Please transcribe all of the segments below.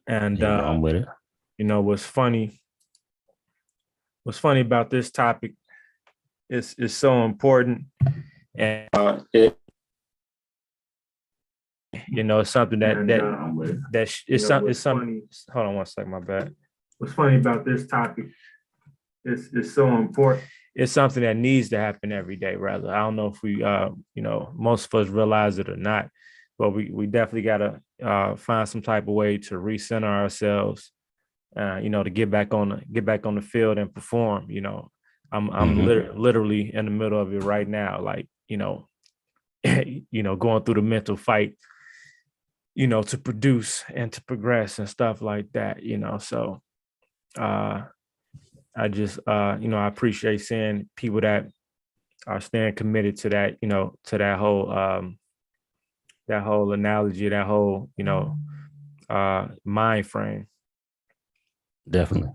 And I'm with it. What's funny about this topic is so important, and it's something it's something. Hold on one second, my bad. What's funny about this topic is so important. It's something that needs to happen every day. Rather, I don't know if we, most of us realize it or not, but we definitely got to find some type of way to recenter ourselves. To get back on the field and perform. I'm literally in the middle of it right now. Like, going through the mental fight, to produce and to progress and stuff like that. So I just, I appreciate seeing people that are staying committed to that, to that whole analogy, that whole, mind frame. Definitely.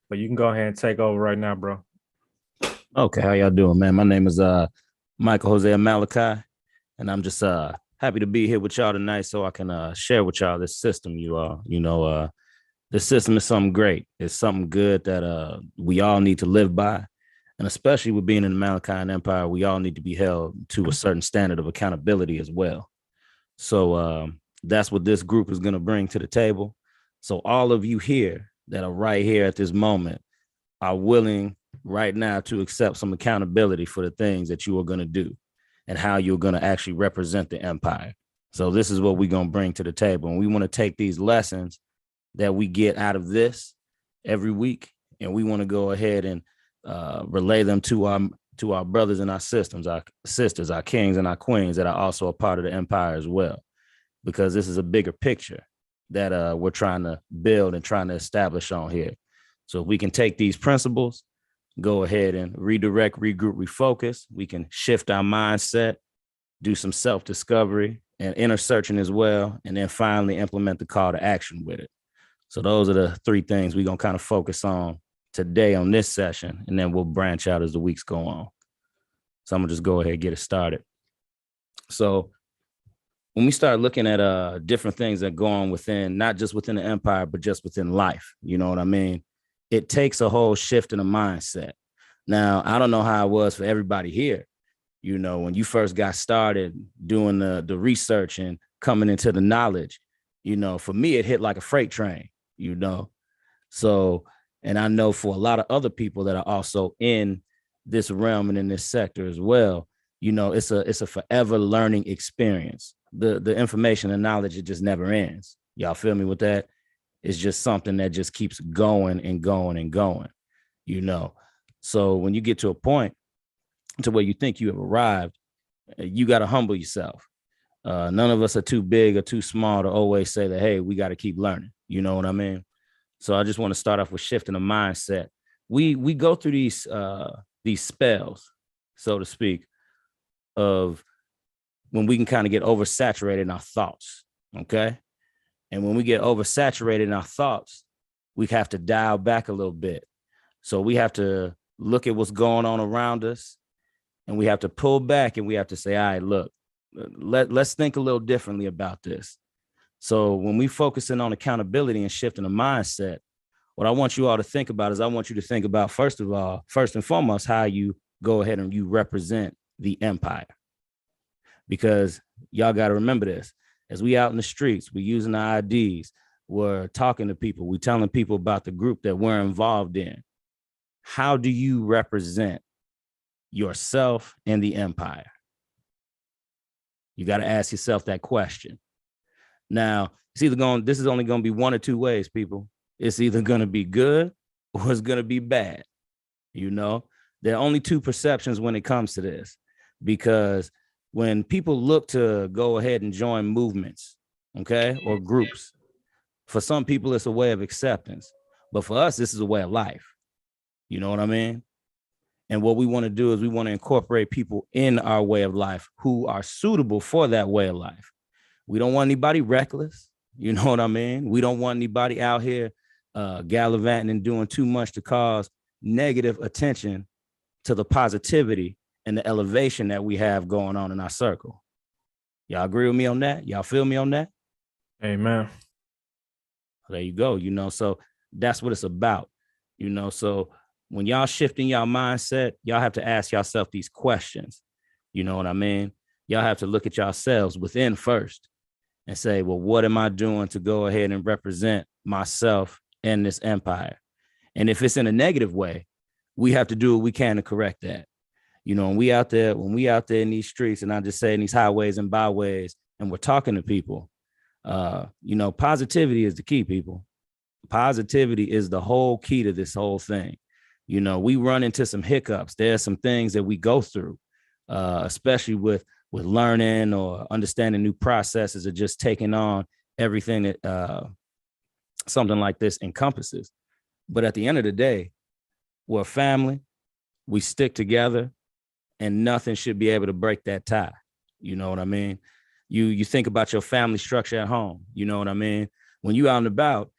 But you can go ahead and take over right now, bro. Okay, how y'all doing, man? My name is Michael Jose Malachi, and I'm just happy to be here with y'all tonight so I can share with y'all this system. This system is something great. It's something good that we all need to live by. And especially with being in the Malachian Empire, we all need to be held to a certain standard of accountability as well. So that's what this group is going to bring to the table. So all of you here that are right here at this moment are willing right now to accept some accountability for the things that you are going to do and how you're going to actually represent the empire. So this is what we're going to bring to the table. And we want to take these lessons that we get out of this every week, and we want to go ahead and relay them to our brothers and our sisters, our kings and our queens that are also a part of the empire as well, because this is a bigger picture that we're trying to build and trying to establish on here. So if we can take these principles, go ahead and redirect, regroup, refocus, we can shift our mindset, do some self-discovery and inner searching as well, and then finally implement the call to action with it. So those are the three things we're going to kind of focus on today on this session, and then we'll branch out as the weeks go on. So I'm going to just go ahead and get it started. So when we start looking at different things that go on within, not just within the empire, but just within life, you know what I mean? It takes a whole shift in the mindset. Now, I don't know how it was for everybody here. When you first got started doing the research and coming into the knowledge, for me, it hit like a freight train, So, and I know for a lot of other people that are also in this realm and in this sector as well, it's a forever learning experience. The information and knowledge, it just never ends. Y'all feel me with that? It's just something that just keeps going and going and going, So when you get to a point to where you think you have arrived, you got to humble yourself. None of us are too big or too small to always say that, hey, we got to keep learning. You know what I mean? So I just want to start off with shifting the mindset. We go through these spells, so to speak, of when we can kind of get oversaturated in our thoughts. Okay. And when we get oversaturated in our thoughts, we have to dial back a little bit. So we have to look at what's going on around us, and we have to pull back, and we have to say, all right, look, let's think a little differently about this. So when we focusing on accountability and shifting the mindset, what I want you all to think about is I want you to think about, first and foremost, how you go ahead and you represent the empire. Because y'all got to remember this. As we out in the streets, we using our IDs, we're talking to people, we're telling people about the group that we're involved in. How do you represent yourself and the empire? You got to ask yourself that question. Now, this is only going to be one or two ways, people. It's either going to be good or it's going to be bad. There are only two perceptions when it comes to this, because when people look to go ahead and join movements, okay, or groups, for some people, it's a way of acceptance. But for us, this is a way of life. You know what I mean? And what we want to do is we want to incorporate people in our way of life who are suitable for that way of life. We don't want anybody reckless. You know what I mean? We don't want anybody out here gallivanting and doing too much to cause negative attention to the positivity and the elevation that we have going on in our circle. Y'all agree with me on that? Y'all feel me on that? Amen. There you go. So that's what it's about. So when y'all shifting y'all mindset, y'all have to ask yourself these questions. You know what I mean? Y'all have to look at yourselves within first and say, well, what am I doing to go ahead and represent myself in this empire? And if it's in a negative way, we have to do what we can to correct that. When we out there in these streets, and I just say in these highways and byways, and we're talking to people, positivity is the key, people. Positivity is the whole key to this whole thing. We run into some hiccups. There's some things that we go through, especially with learning or understanding new processes or just taking on everything that something like this encompasses. But at the end of the day, we're a family. We stick together, and nothing should be able to break that tie. You know what I mean? You think about your family structure at home. You know what I mean? When you out and about,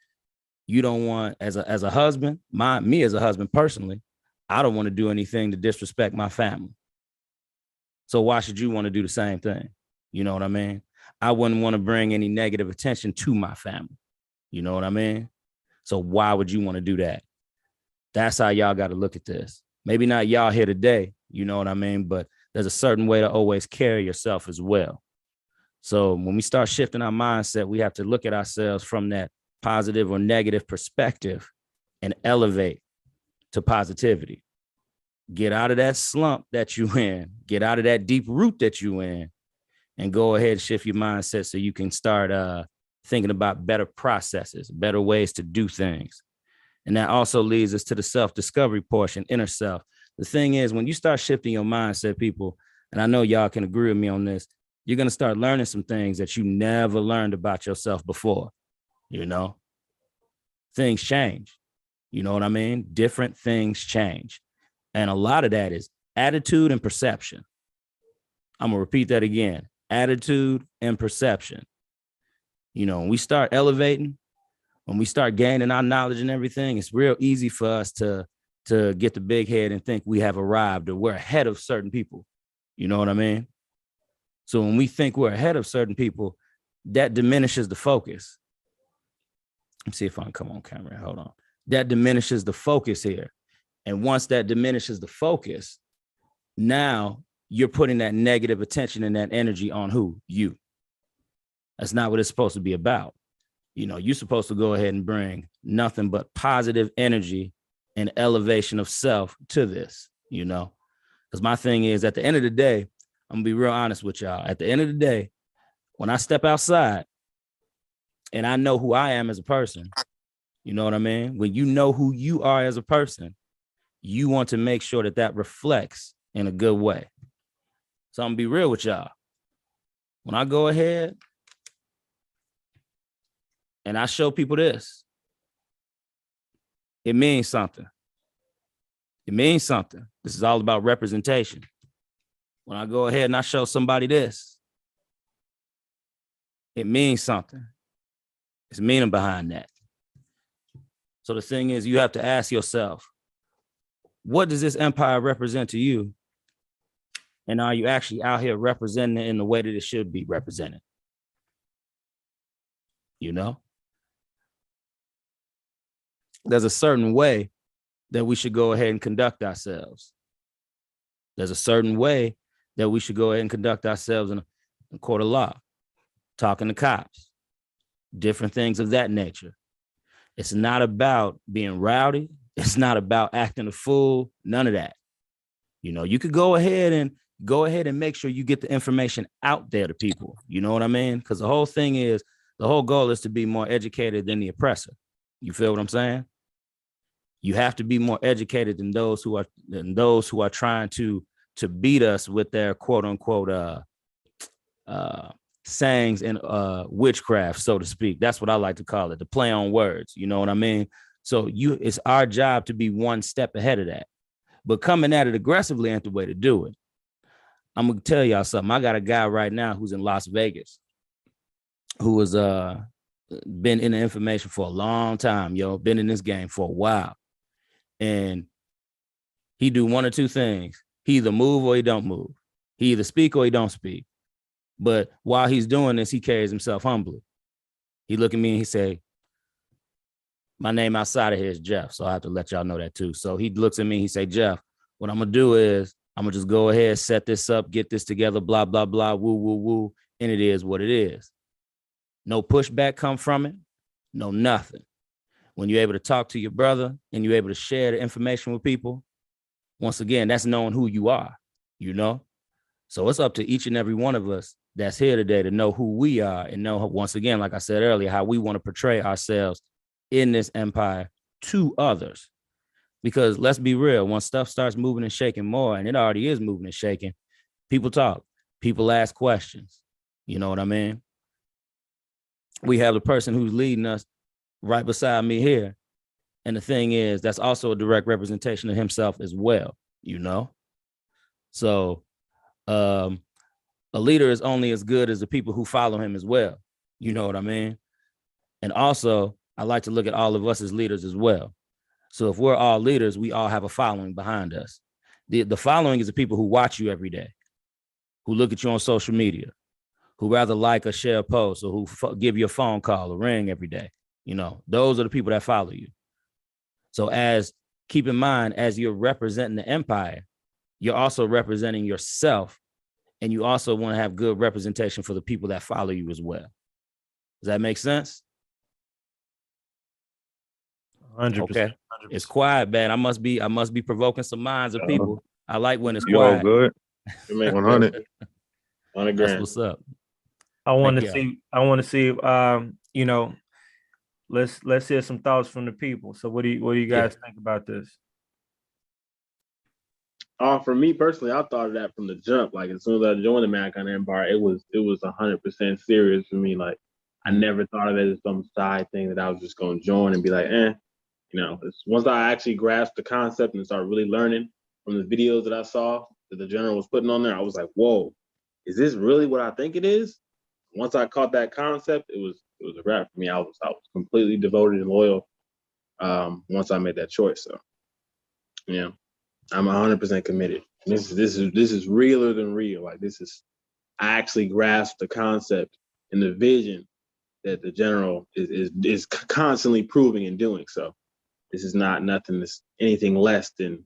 you don't want, as a husband, me as a husband personally, I don't want to do anything to disrespect my family. So why should you want to do the same thing? You know what I mean? I wouldn't want to bring any negative attention to my family. You know what I mean? So why would you want to do that? That's how y'all got to look at this. Maybe not y'all here today, you know what I mean? But there's a certain way to always carry yourself as well. So when we start shifting our mindset, we have to look at ourselves from that positive or negative perspective and elevate to positivity. Get out of that slump that you in, get out of that deep root that you in, and go ahead and shift your mindset so you can start thinking about better processes, better ways to do things. And that also leads us to the self-discovery portion, inner self. The thing is, when you start shifting your mindset, people, and I know y'all can agree with me on this, you're going to start learning some things that you never learned about yourself before. Things change. You know what I mean? Different things change. And a lot of that is attitude and perception. I'm going to repeat that again. Attitude and perception. When we start elevating, when we start gaining our knowledge and everything, it's real easy for us to get the big head and think we have arrived or we're ahead of certain people. You know what I mean? So when we think we're ahead of certain people, that diminishes the focus. Let's see if I can come on camera. Hold on. That diminishes the focus here. And once that diminishes the focus, now you're putting that negative attention and that energy on who? You. That's not what it's supposed to be about. You're supposed to go ahead and bring nothing but positive energy and elevation of self to this, because my thing is, at the end of the day, I'm gonna be real honest with y'all. At the end of the day, when I step outside and I know who I am as a person, you know what I mean? When you know who you are as a person, you want to make sure that reflects in a good way. So I'm gonna be real with y'all. When I go ahead and I show people this, it means something. It means something. This is all about representation. When I go ahead and I show somebody this, it means something. There's meaning behind that. So the thing is, you have to ask yourself, what does this empire represent to you? And are you actually out here representing it in the way that it should be represented? There's a certain way that we should go ahead and conduct ourselves. There's a certain way that we should go ahead and conduct ourselves in a court of law, talking to cops, different things of that nature. It's not about being rowdy. It's not about acting a fool. None of that. You could go ahead and make sure you get the information out there to people. You know what I mean? Because the whole goal is to be more educated than the oppressor. You feel what I'm saying? You have to be more educated than those who are trying to beat us with their quote unquote sayings and witchcraft, so to speak. That's what I like to call it, the play on words. You know what I mean? So it's our job to be one step ahead of that. But coming at it aggressively ain't the way to do it. I'm gonna tell y'all something. I got a guy right now who's in Las Vegas who has been in the information for a long time, been in this game for a while. And he do one or two things. He either move or he don't move. He either speak or he don't speak. But while he's doing this, he carries himself humbly. He look at me and he say, My name outside of here is Jeff, so I have to let y'all know that too. So he looks at me, he say, Jeff, what I'm gonna do is I'm gonna just go ahead, set this up, get this together, blah, blah, blah, woo, woo, woo. And it is what it is. No pushback come from it, no nothing. When you're able to talk to your brother and you're able to share the information with people, once again, that's knowing who you are, you know? So it's up to each and every one of us that's here today to know who we are and know, once again, like I said earlier, how we want to portray ourselves in this empire to others. Because let's be real, when stuff starts moving and shaking more, and it already is moving and shaking, people talk, people ask questions. You know what I mean? We have the person who's leading us right beside me here. And the thing is, that's also a direct representation of himself as well, you know? So a leader is only as good as the people who follow him as well. You know what I mean? And also, I like to look at all of us as leaders as well. So if we're all leaders, we all have a following behind us. The following is the people who watch you every day, who look at you on social media, who rather like or share a post, or who give you a phone call or ring every day. You know, those are the people that follow you. So keep in mind, as you're representing the empire, you're also representing yourself, and you also want to have good representation for the people that follow you as well. Does that make sense? 100%. Okay. 100%. It's quiet, man. I must be provoking some minds of people. I like when it's You all quiet. good? You make 100. 100 grand. That's what's up. I want to see, you know, let's hear some thoughts from the people. So what do you guys think about this? For me personally, I thought of that from the jump. Like as soon as I joined the Malachian Empire, it was 100% serious for me. Like I never thought of it as some side thing that I was just going to join and be like, you know. Once I actually grasped the concept and started really learning from the videos that I saw that the general was putting on there, I was like, whoa, is this really what I think it is? Once I caught that concept, it was a wrap for me. I was completely devoted and loyal once I made that choice. So yeah, I'm 100% committed. This is realer than real. Like I actually grasped the concept and the vision that the general is constantly proving and doing. So this is not anything less than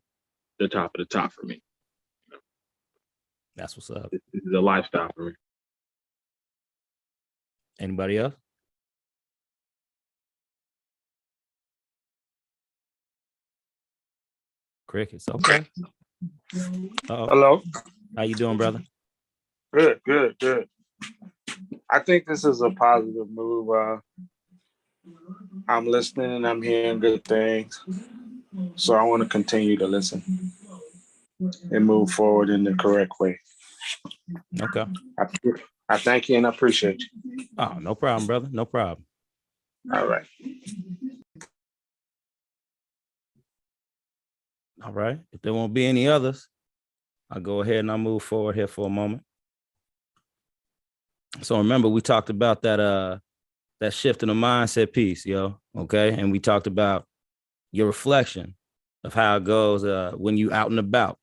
the top of the top for me. You know? That's what's up. This is a lifestyle for me. Anybody else? Crickets. Okay. Uh-oh. Hello. How you doing, brother? Good. I think this is a positive move. I'm listening and I'm hearing good things. So I want to continue to listen and move forward in the correct way. Okay. I thank you and I appreciate you. Oh, no problem, brother. No problem. All right. All right. If there won't be any others, I'll go ahead and I'll move forward here for a moment. So remember, we talked about that shift in the mindset piece, yo. Okay. And we talked about your reflection of how it goes when you out and about,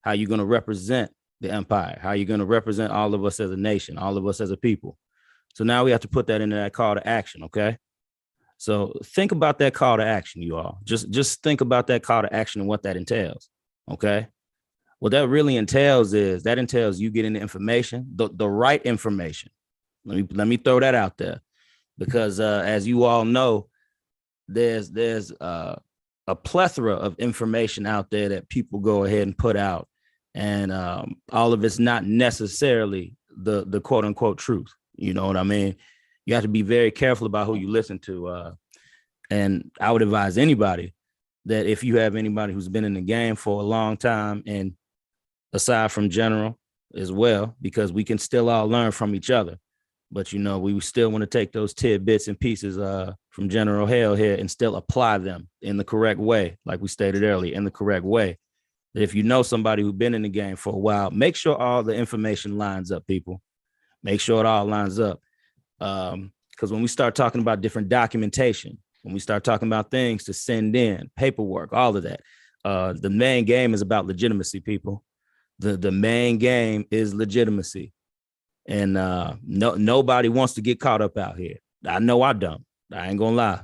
how you're going to represent the empire, how you're going to represent all of us as a nation, all of us as a people. So now we have to put that into that call to action. Okay. So think about that call to action, you all. Just think about that call to action and what that entails. Okay. What that really entails is you getting the information, the right information. Let me throw that out there, because as you all know, there's a plethora of information out there that people go ahead and put out, and all of it's not necessarily the quote unquote truth. You know what I mean? You have to be very careful about who you listen to. And I would advise anybody that if you have anybody who's been in the game for a long time, and aside from general as well, because we can still all learn from each other. But, you know, we still want to take those tidbits and pieces from General Hale here and still apply them in the correct way. Like we stated earlier, in the correct way. That if you know somebody who's been in the game for a while, make sure all the information lines up, people. Make sure it all lines up. Because when we start talking about different documentation, when we start talking about things to send in, paperwork, all of that, the main game is about legitimacy, people. The main game is legitimacy. And nobody wants to get caught up out here. I know I don't. I ain't gonna lie.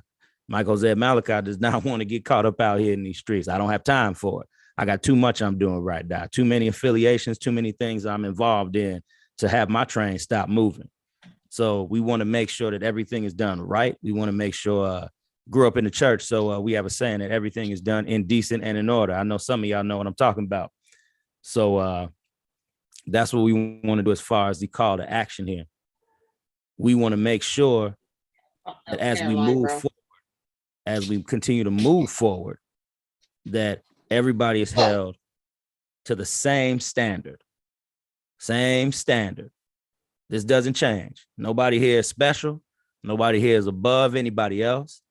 Michael Jose Malachi does not want to get caught up out here in these streets. I don't have time for it. I got too much I'm doing right now, too many affiliations, too many things I'm involved in to have my train stop moving. So we want to make sure that everything is done right. We want to make sure, grew up in the church, so we have a saying that everything is done in decent and in order. I know some of y'all know what I'm talking about. So that's what we want to do as far as the call to action here. We want to make sure that as we move forward, as we continue to move forward, that everybody is held to the same standard. Same standard. This doesn't change. Nobody here is special. Nobody here is above anybody else,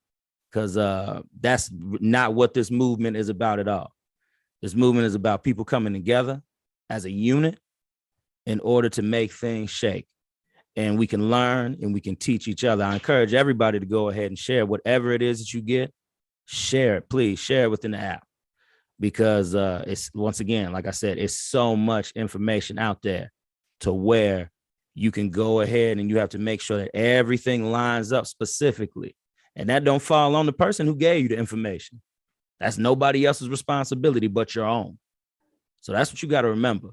because that's not what this movement is about at all. This movement is about people coming together as a unit in order to make things shake. And we can learn and we can teach each other. I encourage everybody to go ahead and share whatever it is that you get. Share it, please. Share it within the app, because it's, once again, like I said, it's so much information out there to where you can go ahead and you have to make sure that everything lines up specifically. And that don't fall on the person who gave you the information. That's nobody else's responsibility but your own. So that's what you got to remember.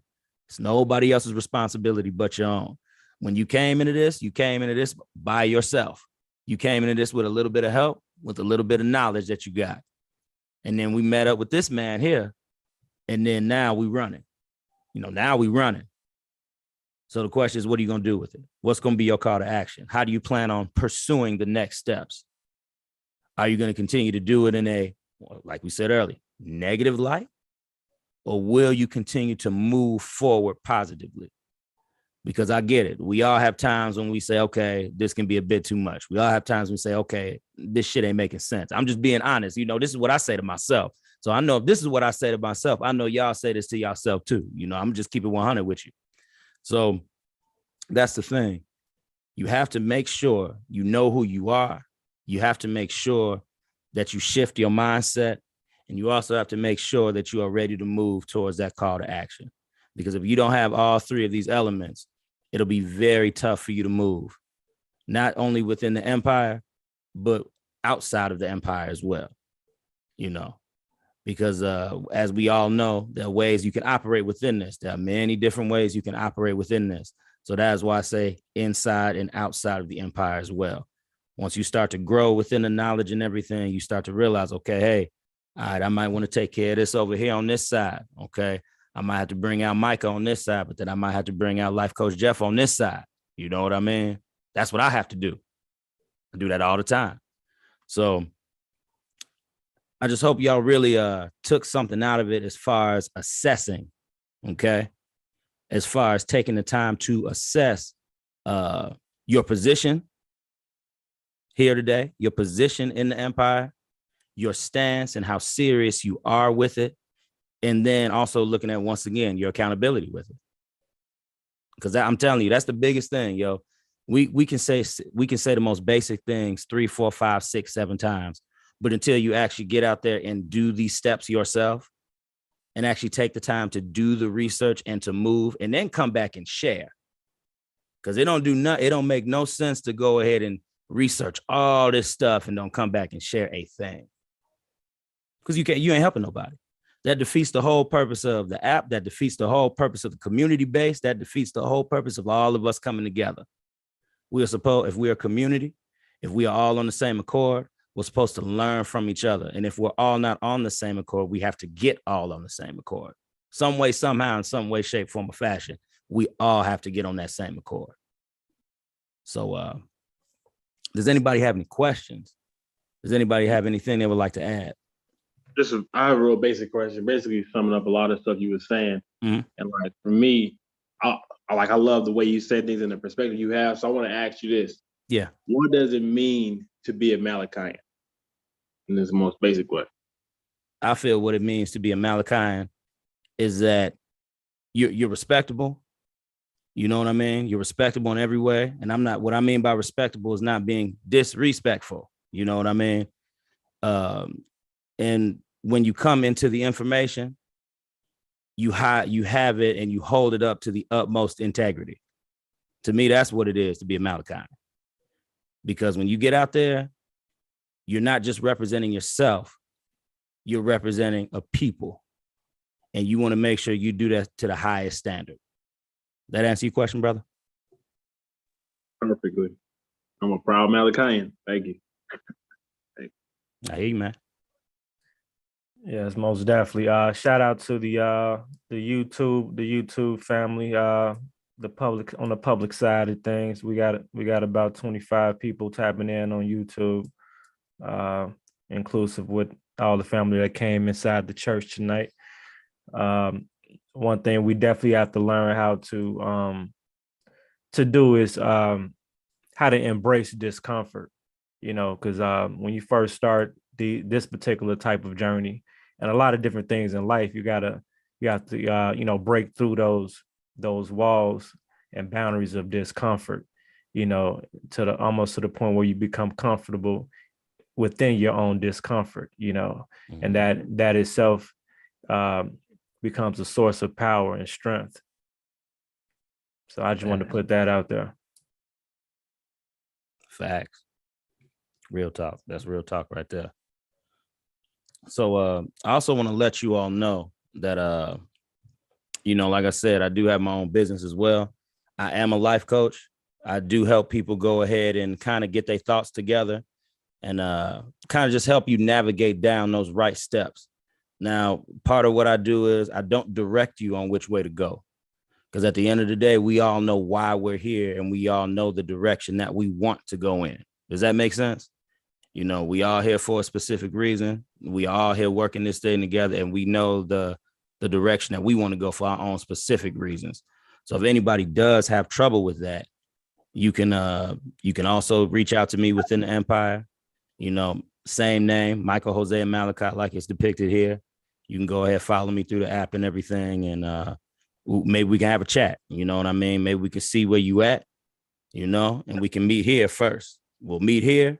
It's nobody else's responsibility but your own. When you came into this by yourself. You came into this with a little bit of help, with a little bit of knowledge that you got. And then we met up with this man here. And then now we running. Now we running. So the question is, what are you going to do with it? What's going to be your call to action? How do you plan on pursuing the next steps? Are you going to continue to do it in a, like we said earlier, negative light? Or will you continue to move forward positively? Because I get it. We all have times when we say, okay, this can be a bit too much. We all have times when we say, okay, this shit ain't making sense. I'm just being honest. This is what I say to myself. So I know if this is what I say to myself, I know y'all say this to yourself too. I'm just keep it 100 with you. So that's the thing. You have to make sure you know who you are. You have to make sure that you shift your mindset. And you also have to make sure that you are ready to move towards that call to action. Because if you don't have all three of these elements, it'll be very tough for you to move, not only within the empire, but outside of the empire as well, because as we all know, there are ways you can operate within this. There are many different ways you can operate within this. So that's why I say inside and outside of the empire as well. Once you start to grow within the knowledge and everything, you start to realize, okay, hey, all right, I might want to take care of this over here on this side. Okay. I might have to bring out Micah on this side, but then I might have to bring out Life Coach Jeff on this side. You know what I mean? That's what I have to do. I do that all the time. So I just hope y'all really took something out of it as far as assessing, okay? As far as taking the time to assess your position here today, your position in the empire, your stance and how serious you are with it. And then also looking at, once again, your accountability with it. Because I'm telling you, that's the biggest thing, yo. We can say the most basic things 3, 4, 5, 6, 7 times. But until you actually get out there and do these steps yourself and actually take the time to do the research and to move and then come back and share. Because it don't make no sense to go ahead and research all this stuff and don't come back and share a thing. Because you ain't helping nobody. That defeats the whole purpose of the app. That defeats the whole purpose of the community base. That defeats the whole purpose of all of us coming together. If we're a community, if we are all on the same accord, we're supposed to learn from each other. And if we're all not on the same accord, we have to get all on the same accord. Some way, somehow, in some way, shape, form, or fashion, we all have to get on that same accord. So does anybody have any questions? Does anybody have anything they would like to add? I have a real basic question, basically summing up a lot of stuff you were saying. Mm-hmm. And like for me, I love the way you said things and the perspective you have. So I want to ask you this. Yeah. What does it mean to be a Malachian? In this most basic way. I feel what it means to be a Malachian is that you're respectable. You know what I mean? You're respectable in every way. And what I mean by respectable is not being disrespectful. You know what I mean? And when you come into the information, you have it and you hold it up to the utmost integrity. To me, that's what it is to be a Malachian. Because when you get out there you're not just representing yourself, you're representing a people. And you want to make sure you do that to the highest standard. That answer your question, brother? Perfectly. I'm a proud Malachian. Thank you. I hear you, man. Yes, most definitely. Shout out to the YouTube family, the public side of things. We got about 25 people tapping in on YouTube, inclusive with all the family that came inside the church tonight. One thing we definitely have to learn how to do is how to embrace discomfort, because when you first start this particular type of journey, and a lot of different things in life, you have to break through those walls and boundaries of discomfort, almost to the point where you become comfortable within your own discomfort, Mm-hmm. and that itself becomes a source of power and strength. So I just wanted to put that out there. Facts. Real talk. That's real talk right there. So I also want to let you all know that, like I said, I do have my own business as well. I am a life coach. I do help people go ahead and kind of get their thoughts together and kind of just help you navigate down those right steps. Now, part of what I do is I don't direct you on which way to go, because at the end of the day, we all know why we're here and we all know the direction that we want to go in. Does that make sense? We all here for a specific reason. We all here working this thing together, and we know the direction that we want to go for our own specific reasons. So if anybody does have trouble with that, you can also reach out to me within the empire. Same name, Michael Jose Malachi, like it's depicted here. You can go ahead, follow me through the app and everything, and maybe we can have a chat. You know what I mean? Maybe we can see where you at, and we can meet here first. We'll meet here,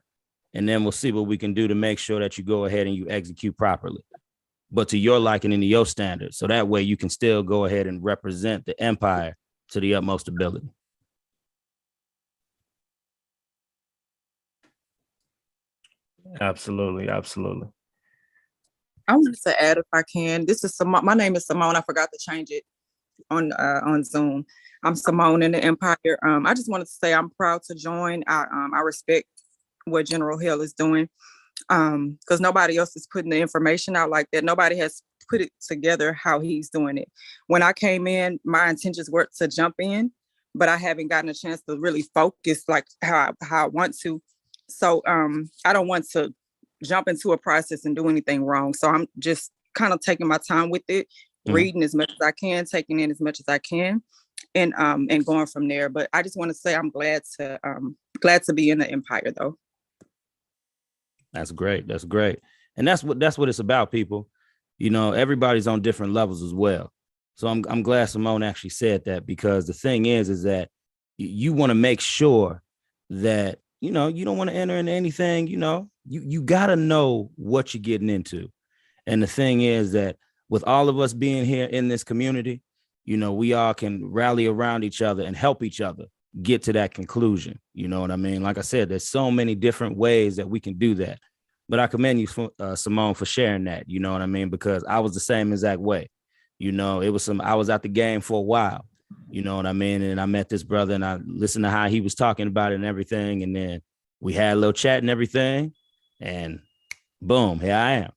and then we'll see what we can do to make sure that you go ahead and you execute properly, but to your liking and to your standards. So that way you can still go ahead and represent the empire to the utmost ability. Absolutely. I wanted to add, if I can, this is Simone. My name is Simone. I forgot to change it on Zoom. I'm Simone in the Empire. I just wanted to say I'm proud to join. I respect what General Hill is doing, because nobody else is putting the information out like that. Nobody has put it together how he's doing it. When I came in, my intentions were to jump in, but I haven't gotten a chance to really focus like how I want to. So I don't want to jump into a process and do anything wrong. So I'm just kind of taking my time with it, reading as much as I can, taking in as much as I can, and going from there. But I just want to say I'm glad to be in the Empire, though. That's great. That's great. And that's what it's about, people. Everybody's on different levels as well. So I'm glad Simone actually said that, because the thing is that you want to make sure that, you don't want to enter into anything, you got to know what you're getting into. And the thing is that with all of us being here in this community, we all can rally around each other and help each other get to that conclusion. You know what I mean? Like I said, there's so many different ways that we can do that. But I commend you, Simone, for sharing that. You know what I mean? Because I was the same exact way. I was out the game for a while. You know what I mean? And I met this brother and I listened to how he was talking about it and everything. And then we had a little chat and everything. And boom, here I am,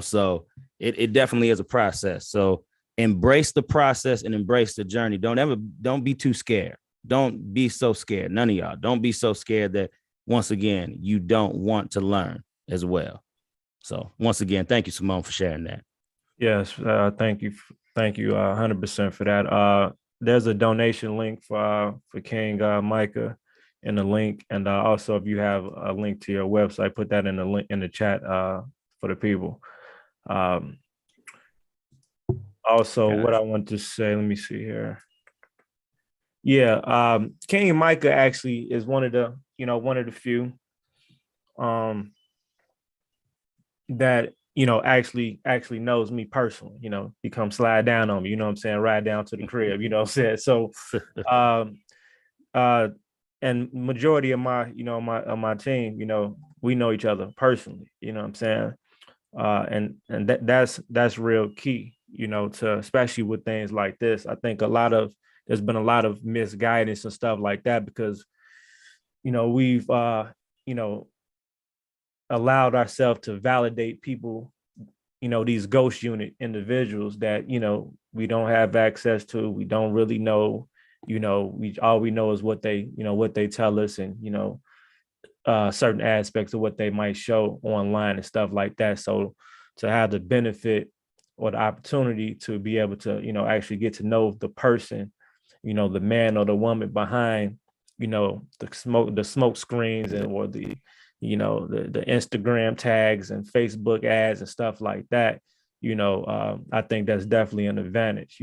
So it definitely is a process. So embrace the process and embrace the journey. Don't be too scared. Don't be so scared. None of y'all. Don't be so scared that, once again, you don't want to learn as well. So once again, thank you, Simone, for sharing that. Yes, thank you 100% for that. There's a donation link for King Micah in the link, and also if you have a link to your website, put that in the link in the chat for the people. Also, what I want to say, let me see here. Yeah, King Micah actually is one of the few that actually knows me personally. He come slide down on me, what I'm saying, ride down to the crib, what I'm saying. So and majority of my my team, we know each other personally, you know what I'm saying? And that's real key, to especially with things like this. I think there's been a lot of misguidance and stuff like that because, we've, allowed ourselves to validate people, these ghost unit individuals that, we don't have access to, we don't really know, all we know is what they tell us and, certain aspects of what they might show online and stuff like that. So to have the benefit or the opportunity to be able to, actually get to know the person, the man or the woman behind, the smoke screens and or the Instagram tags and Facebook ads and stuff like that, I think that's definitely an advantage.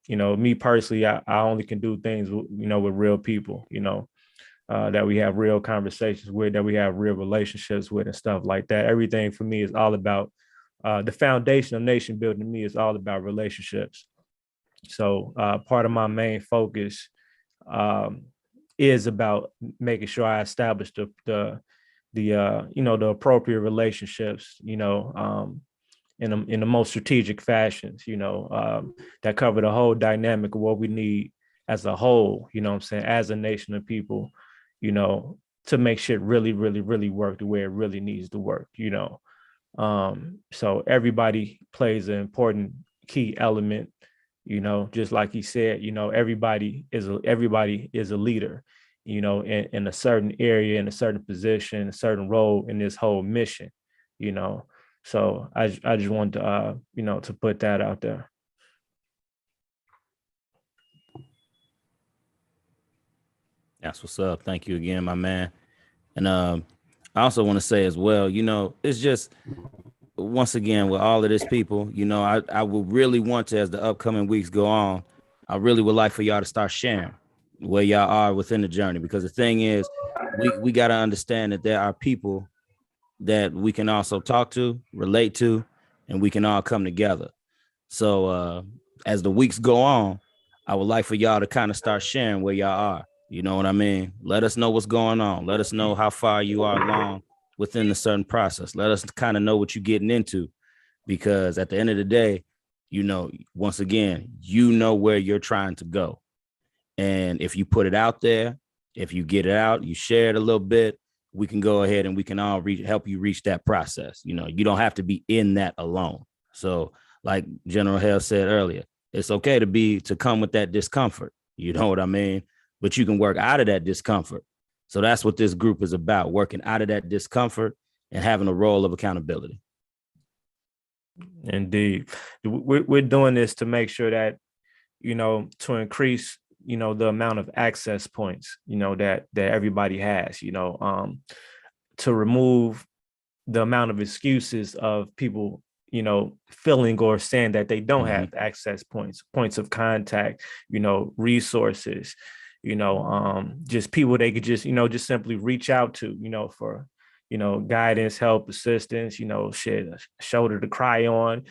Me personally, I only can do things, with real people, that we have real conversations with, that we have real relationships with and stuff like that. Everything for me is all about the foundation of nation building. To me is all about relationships. So part of my main focus is about making sure I establish the appropriate relationships, in the most strategic fashions, that cover the whole dynamic of what we need as a whole, I'm saying, as a nation of people, to make shit really, really, really work the way it really needs to work, So everybody plays an important key element, just like he said, everybody is a leader, in a certain area, in a certain position, a certain role in this whole mission, So I just wanted to, to put that out there. That's what's up. Thank you again, my man. And I also want to say as well, it's just, once again, with all of this people, I would really want to, as the upcoming weeks go on, I really would like for y'all to start sharing where y'all are within the journey. Because the thing is, we got to understand that there are people that we can also talk to, relate to, and we can all come together. So as the weeks go on, I would like for y'all to kind of start sharing where y'all are. You know what I mean? Let us know what's going on. Let us know how far you are along within a certain process. Let us kind of know what you're getting into, because at the end of the day, once again, where you're trying to go. And if you put it out there, if you get it out, you share it a little bit, we can go ahead and we can all help you reach that process. You don't have to be in that alone. So like General Hale said earlier, it's okay to come with that discomfort. You know what I mean? But you can work out of that discomfort. So that's what this group is about, working out of that discomfort and having a role of accountability. Indeed. We're doing this to make sure that, to increase, the amount of access points, that everybody has, to remove the amount of excuses of people, feeling or saying that they don't have access points of contact, resources, just people they could just simply reach out to, for, guidance, help, assistance, shit, a shoulder to cry on,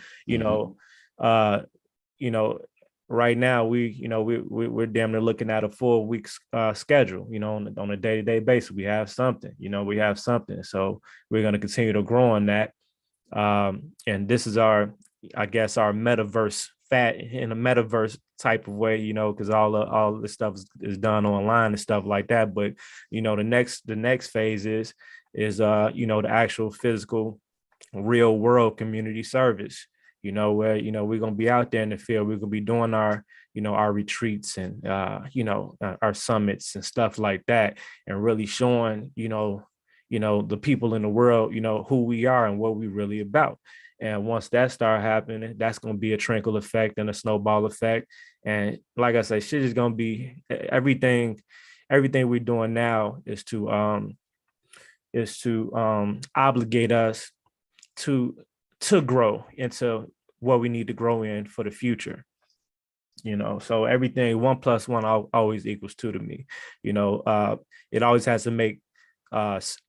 right now we're damn near looking at a full week's schedule, on a day-to-day basis. We have something, So we're going to continue to grow on that. And this is our metaverse in a metaverse type of way, because all this stuff is done online and stuff like that. But, the next phase is the actual physical real world community service, where, we're going to be out there in the field. We're going to be doing our, our retreats and, our summits and stuff like that, and really showing, the people in the world, who we are and what we really about. And once that start happening, that's going to be a trickle effect and a snowball effect. And like I say, shit is going to be everything we're doing now is to obligate us to grow into what we need to grow in for the future. So everything 1 + 1 always equals 2 to me. It always has to make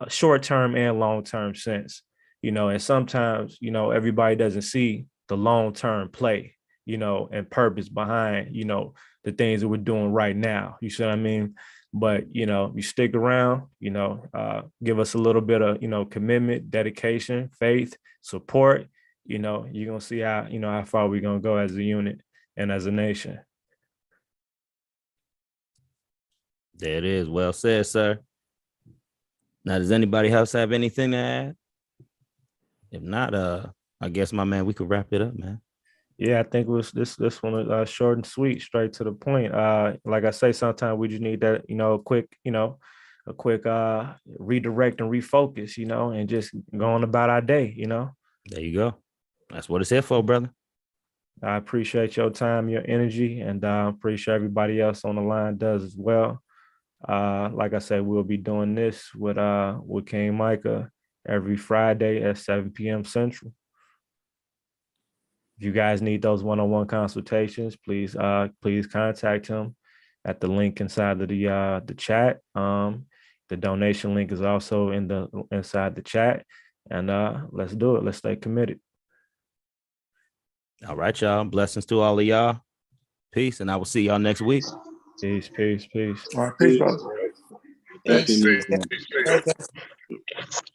short-term and long-term sense. And sometimes, everybody doesn't see the long-term play, and purpose behind, the things that we're doing right now. You see what I mean? But, you stick around, give us a little bit of, commitment, dedication, faith, support, you're going to see how far we're going to go as a unit and as a nation. There it is. Well said, sir. Now, does anybody else have anything to add? If not, I guess, my man, we could wrap it up, man. Yeah, I think it was this one was short and sweet, straight to the point. Like I say, sometimes we just need that, a quick redirect and refocus, and just going about our day, There you go. That's what it's here for, brother. I appreciate your time, your energy, and I'm pretty sure everybody else on the line does as well. Like I said, we'll be doing this with King Micah every Friday at 7 p.m. Central. If you guys need those one-on-one consultations, please contact him at the link inside of the chat. The donation link is also inside the chat. And let's do it. Let's stay committed. All right, y'all. Blessings to all of y'all. Peace, and I will see y'all next week. Peace, peace, peace. All right, peace, brother. Definitely need one. Peace.